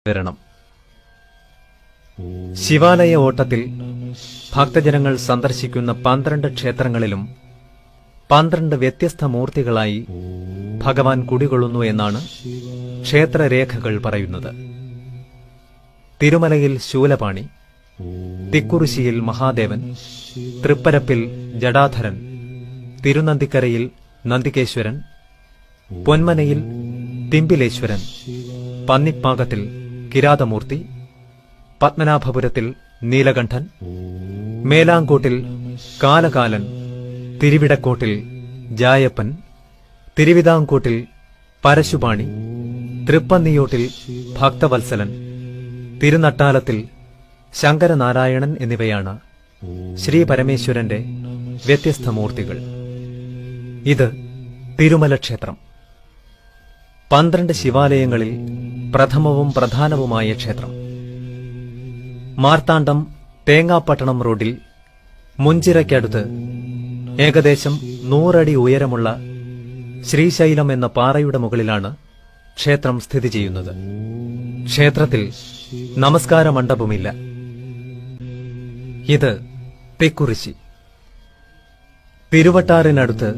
വരണം. ശിവാലയ ഓട്ടത്തിൽ ഭക്തജനങ്ങൾ സന്ദർശിക്കുന്ന 12 ക്ഷേത്രങ്ങളിലും 12 വ്യത്യസ്ത മൂർത്തികളായി ഭഗവാൻ കുടികൊള്ളുന്നു എന്നാണ് ക്ഷേത്രരേഖകൾ പറയുന്നത്. തിരുമലയിൽ ശൂലപാണി, തിക്കുറിശ്ശിയിൽ മഹാദേവൻ, തൃപ്പരപ്പിൽ ജടാധരൻ, തിരുനന്ദിക്കരയിൽ നന്ദികേശ്വരൻ, പൊന്മനയിൽ തിമ്പിലേശ്വരൻ, പന്നിപ്പാകത്തിൽ കിരാതമൂർത്തി, പത്മനാഭപുരത്തിൽ നീലകണ്ഠൻ, മേലാങ്കോട്ടിൽ കാലകാലൻ, തിരുവിടക്കോട്ടിൽ ജായപ്പൻ, തിരുവിതാംകൂട്ടിൽ പരശുപാണി, തൃപ്പന്നിയോട്ടിൽ ഭക്തവത്സലൻ, തിരുനട്ടാലത്തിൽ ശങ്കരനാരായണൻ എന്നിവയാണ് ശ്രീ പരമേശ്വരന്റെ വ്യത്യസ്ത മൂർത്തികൾ. ഇത് തിരുമല ക്ഷേത്രം. 12 ശിവാലയങ്ങളിൽ പ്രഥമവും പ്രധാനവുമായ ക്ഷേത്രം. മാർത്താണ്ഡം തേങ്ങാപ്പട്ടണം റോഡിൽ മുഞ്ചിറയ്ക്കടുത്ത് ഏകദേശം 100 അടി ഉയരമുള്ള ശ്രീശൈലം എന്ന പാറയുടെ മുകളിലാണ് ക്ഷേത്രം സ്ഥിതി ചെയ്യുന്നത്. ക്ഷേത്രത്തിൽ നമസ്കാര മണ്ഡപമില്ല. ഇത് തെക്കുറിശ്ശി. തിരുവട്ടാറിനടുത്ത്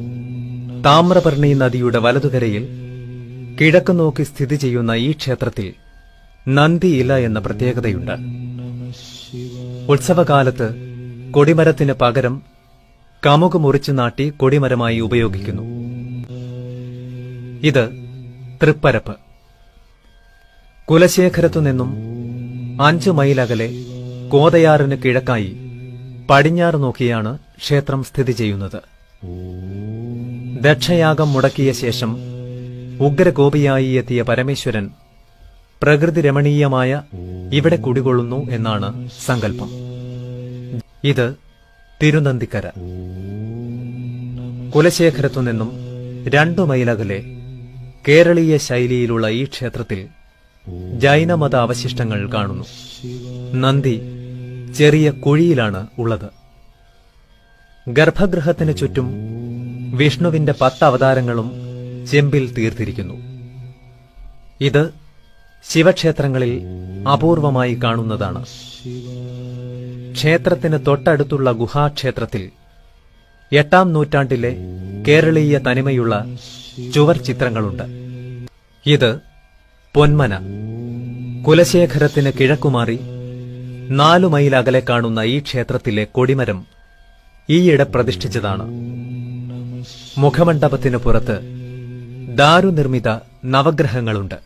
താമ്രപർണി നദിയുടെ വലതുകരയിൽ കിഴക്ക് നോക്കി സ്ഥിതി ചെയ്യുന്ന ഈ ക്ഷേത്രത്തിൽ നന്ദിയില എന്ന പ്രത്യേകതയുണ്ട്. ഉത്സവകാലത്ത് കൊടിമരത്തിന് പകരം കമുക് മുറിച്ചു നാട്ടി കൊടിമരമായി ഉപയോഗിക്കുന്നു. ഇത് തൃപ്പരപ്പ്. കുലശേഖരത്തുനിന്നും 5 മൈൽ അകലെ കോതയാറിന് കിഴക്കായി പടിഞ്ഞാറ് നോക്കിയാണ് ക്ഷേത്രം സ്ഥിതി ചെയ്യുന്നത്. ദക്ഷയാഗം മുടക്കിയ ശേഷം ഉഗ്രകോപിയായി എത്തിയ പരമേശ്വരൻ പ്രകൃതി രമണീയമായ ഇവിടെ കുടികൊള്ളുന്നു എന്നാണ് സങ്കല്പം. ഇത് തിരുനന്ദിക്കര. കുലശേഖരത്തുനിന്നും 2 മൈൽ അകലെ കേരളീയ ശൈലിയിലുള്ള ഈ ക്ഷേത്രത്തിൽ ജൈനമത അവശിഷ്ടങ്ങൾ കാണുന്നു. നന്ദി ചെറിയ കുഴിയിലാണ് ഉള്ളത്. ഗർഭഗൃഹത്തിന് ചുറ്റും വിഷ്ണുവിന്റെ 10 അവതാരങ്ങളും ചെമ്പിൽ തീർത്തിരിക്കുന്നു. ഇത് ശിവക്ഷേത്രങ്ങളിൽ അപൂർവമായി കാണുന്നതാണ്. ക്ഷേത്രത്തിന് തൊട്ടടുത്തുള്ള ഗുഹാക്ഷേത്രത്തിൽ 8ാം നൂറ്റാണ്ടിലെ കേരളീയ തനിമയുള്ള ചുവർ ചിത്രങ്ങളുണ്ട്. ഇത് പൊന്മന. കുലശേഖരത്തിന് കിഴക്കുമാറി 4 മൈൽ അകലെ കാണുന്ന ഈ ക്ഷേത്രത്തിലെ കൊടിമരം ഈയിടെ പ്രതിഷ്ഠിച്ചതാണ്. മുഖമണ്ഡപത്തിന് പുറത്ത് ദാരുനിർമ്മിത നവഗ്രഹങ്ങളുണ്ട്.